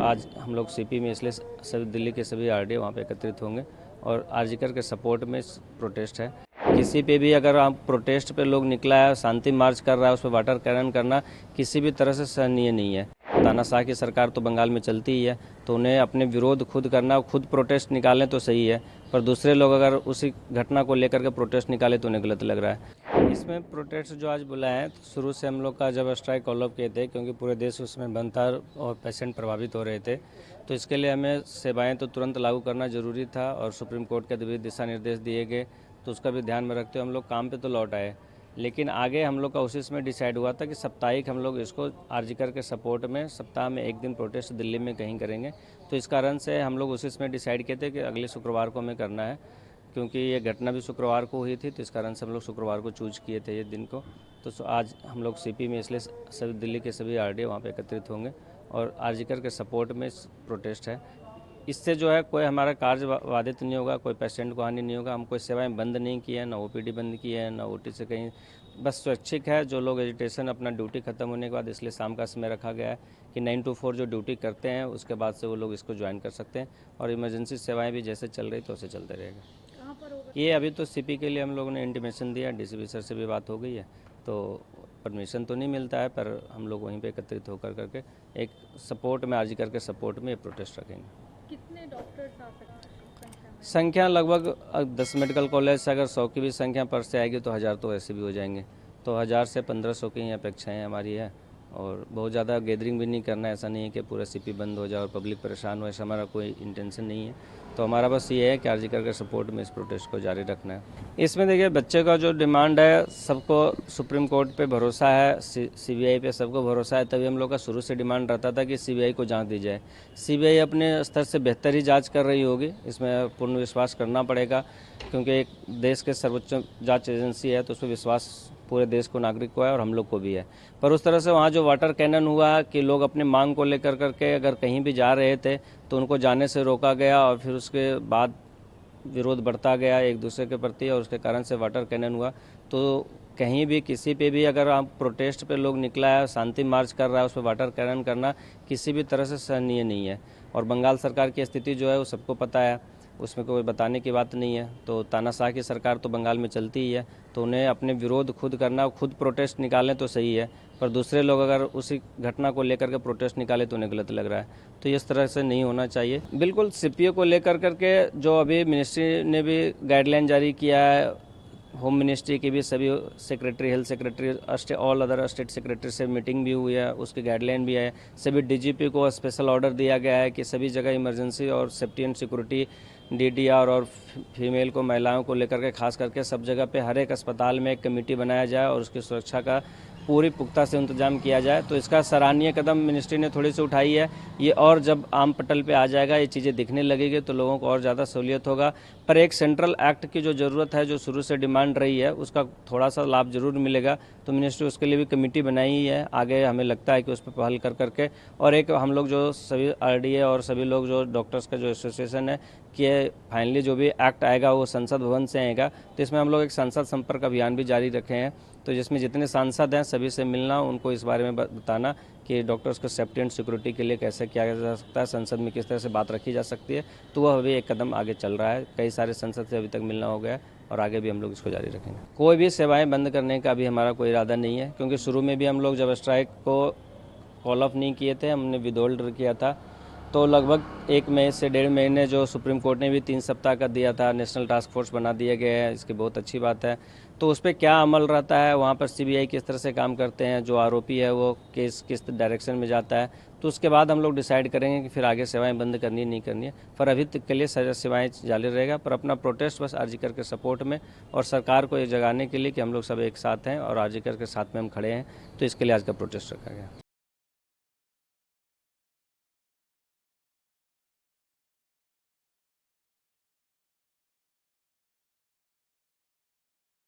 आज हम लोग सीपी में इसलिए सभी दिल्ली के सभी आरडीए वहाँ पे एकत्रित होंगे और आरजीकर के सपोर्ट में प्रोटेस्ट है। किसी पे भी अगर आप प्रोटेस्ट पे लोग निकला है, शांति मार्च कर रहा है, उस पर वाटर कैनन करना किसी भी तरह से सहनीय नहीं है। तानाशाह की सरकार तो बंगाल में चलती ही है, तो उन्हें अपने विरोध खुद करना, खुद प्रोटेस्ट निकालें तो सही है, पर दूसरे लोग अगर उसी घटना को लेकर के प्रोटेस्ट निकाले तो उन्हें गलत लग रहा है। इसमें प्रोटेस्ट जो आज बुलाए हैं, तो शुरू से हम लोग का जब स्ट्राइक कॉल ऑफ किए थे, क्योंकि पूरे देश उसमें बंद था और पेशेंट प्रभावित हो रहे थे, तो इसके लिए हमें सेवाएं तो तुरंत लागू करना जरूरी था और सुप्रीम कोर्ट के भी दिशा निर्देश दिए गए, तो उसका भी ध्यान में रखते हुए हम लोग काम पे तो लौट आए। लेकिन आगे हम लोग का उसी में डिसाइड हुआ था कि साप्ताहिक हम लोग इसको आरजीकर के सपोर्ट में सप्ताह में एक दिन प्रोटेस्ट दिल्ली में कहीं करेंगे। तो इस कारण से हम लोग उसी में डिसाइड किए थे कि अगले शुक्रवार को हमें करना है, क्योंकि ये घटना भी शुक्रवार को हुई थी, तो इस कारण से हम लोग शुक्रवार को चूज किए थे ये दिन को। तो आज हम लोग सीपी में इसलिए सभी दिल्ली के सभी आरडीए वहाँ पे एकत्रित होंगे और आरजीकर के सपोर्ट में प्रोटेस्ट है। इससे जो है कोई हमारा कार्य बाधित नहीं होगा, कोई पेशेंट को हानि नहीं होगा। हम कोई सेवाएं बंद नहीं की है, ना ओपीडी बंद की है, ना ओटी से कहीं, बस स्वैच्छिक है। जो लोग एजिटेशन अपना ड्यूटी खत्म होने के बाद, इसलिए शाम का समय रखा गया है कि 9 to 4 जो ड्यूटी करते हैं उसके बाद से वो लोग इसको ज्वाइन कर सकते हैं और इमरजेंसी सेवाएं भी जैसे चल रही तो वैसे चलते रहेगा। कहाँ पर होगा? ये अभी तो सीपी के लिए हम लोगों ने इंटीमेशन दिया, डीसीपी सर से भी बात हो गई है, तो परमिशन तो नहीं मिलता है, पर हम लोग वहीं पे एकत्रित होकर करके एक सपोर्ट में आरजीकर के सपोर्ट में प्रोटेस्ट रखेंगे। कितने डॉक्टर्स आ सकते हैं संख्या लगभग 10 मेडिकल कॉलेज से अगर 100 की भी संख्या पर से आएगी तो 1000 तो ऐसे भी हो जाएंगे। तो 1000 से 1500 की ही अपेक्षाएँ हमारी है और बहुत ज़्यादा गैदरिंग भी नहीं करना है। ऐसा नहीं है कि पूरा सीपी बंद हो जाए और पब्लिक परेशान हो, ऐसा हमारा कोई इंटेंशन नहीं है। तो हमारा बस ये है कि आरजीकर के सपोर्ट में इस प्रोटेस्ट को जारी रखना है। इसमें देखिए बच्चे का जो डिमांड है, सबको सुप्रीम कोर्ट पे भरोसा है, सीबीआई पे सबको भरोसा है, तभी हम लोग का शुरू से डिमांड रहता था कि सीबीआई को जांच दी जाए। सीबीआई अपने स्तर से बेहतर ही जांच कर रही होगी, इसमें पूर्ण विश्वास करना पड़ेगा, क्योंकि एक देश के सर्वोच्च जांच एजेंसी है, तो उस पर विश्वास पूरे देश को, नागरिक को है और हम लोग को भी है। पर उस तरह से वहाँ जो वाटर कैनन हुआ कि लोग अपने मांग को लेकर करके अगर कहीं भी जा रहे थे तो उनको जाने से रोका गया और फिर उसके बाद विरोध बढ़ता गया एक दूसरे के प्रति और उसके कारण से वाटर कैनन हुआ। तो कहीं भी किसी पे भी अगर आप प्रोटेस्ट पे लोग निकला है, शांति मार्च कर रहा है, उस पर वाटर कैनन करना किसी भी तरह से सहनीय नहीं है। और बंगाल सरकार की स्थिति जो है वो सबको पता है, उसमें कोई बताने की बात नहीं है। तो तानाशाह की सरकार तो बंगाल में चलती ही है, तो उन्हें अपने विरोध खुद करना, खुद प्रोटेस्ट निकालें तो सही है, पर दूसरे लोग अगर उसी घटना को लेकर के प्रोटेस्ट निकाले तो उन्हें गलत लग रहा है। तो इस तरह से नहीं होना चाहिए। बिल्कुल सीपीओ को लेकर करके जो अभी मिनिस्ट्री ने भी गाइडलाइन जारी किया है, होम मिनिस्ट्री की भी सभी secretary, health secretary, all other state secretary से मीटिंग भी हुई है, उसकी गाइडलाइन भी है। सभी डीजीपी को स्पेशल ऑर्डर दिया गया है कि सभी जगह इमरजेंसी और सेफ्टी एंड सिक्योरिटी, डीडीआर और फीमेल को, महिलाओं को लेकर के खास करके सब जगह पे हर एक अस्पताल में एक कमेटी बनाया जाए और उसकी सुरक्षा का पूरी पुख्ता से इंतजाम किया जाए। तो इसका सराहनीय कदम मिनिस्ट्री ने थोड़ी सी उठाई है। ये और जब आम पटल पे आ जाएगा, ये चीज़ें दिखने लगेगी तो लोगों को और ज़्यादा सहूलियत होगा। पर एक सेंट्रल एक्ट की जो ज़रूरत है, जो शुरू से डिमांड रही है, उसका थोड़ा सा लाभ जरूर मिलेगा। तो मिनिस्ट्री उसके लिए भी कमेटी बनाई ही है, आगे हमें लगता है कि उस पर पहल कर करके और एक हम लोग जो सभी आरडीए और सभी लोग जो डॉक्टर्स का जो एसोसिएशन है कि फाइनली जो भी एक्ट आएगा वो संसद भवन से आएगा। तो इसमें हम लोग एक सांसद संपर्क अभियान भी जारी रखे हैं, तो जिसमें जितने सांसद हैं सभी से मिलना, उनको इस बारे में बताना कि डॉक्टर्स को सेफ्टी एंड सिक्योरिटी के लिए कैसे किया जा सकता है, संसद में किस तरह से बात रखी जा सकती है। तो वह अभी एक कदम आगे चल रहा है, कई सारे संसद से अभी तक मिलना हो गया और आगे भी हम लोग इसको जारी रखेंगे। कोई भी सेवाएं बंद करने का भी हमारा कोई इरादा नहीं है, क्योंकि शुरू में भी हम लोग जब स्ट्राइक को कॉल ऑफ नहीं किए थे, हमने विदहोल्ड किया था, तो लगभग 1 महीने से 1.5 महीने जो सुप्रीम कोर्ट ने भी 3 सप्ताह का दिया था, नेशनल टास्क फोर्स बना दिया गया है, इसकी बहुत अच्छी बात है। तो उस पर क्या अमल रहता है, वहाँ पर सीबीआई किस तरह से काम करते हैं, जो आरोपी है वो केस किस डायरेक्शन में जाता है, तो उसके बाद हम लोग डिसाइड करेंगे कि फिर आगे सेवाएं बंद करनी नहीं करनी है। पर अभी तक के लिए सेवाएं जारी रहेगा, पर अपना प्रोटेस्ट बस आरजीकर के सपोर्ट में और सरकार को ये जगाने के लिए कि हम लोग सब एक साथ हैं और आरजीकर के साथ में हम खड़े हैं, तो इसके लिए आज का प्रोटेस्ट रखा गया।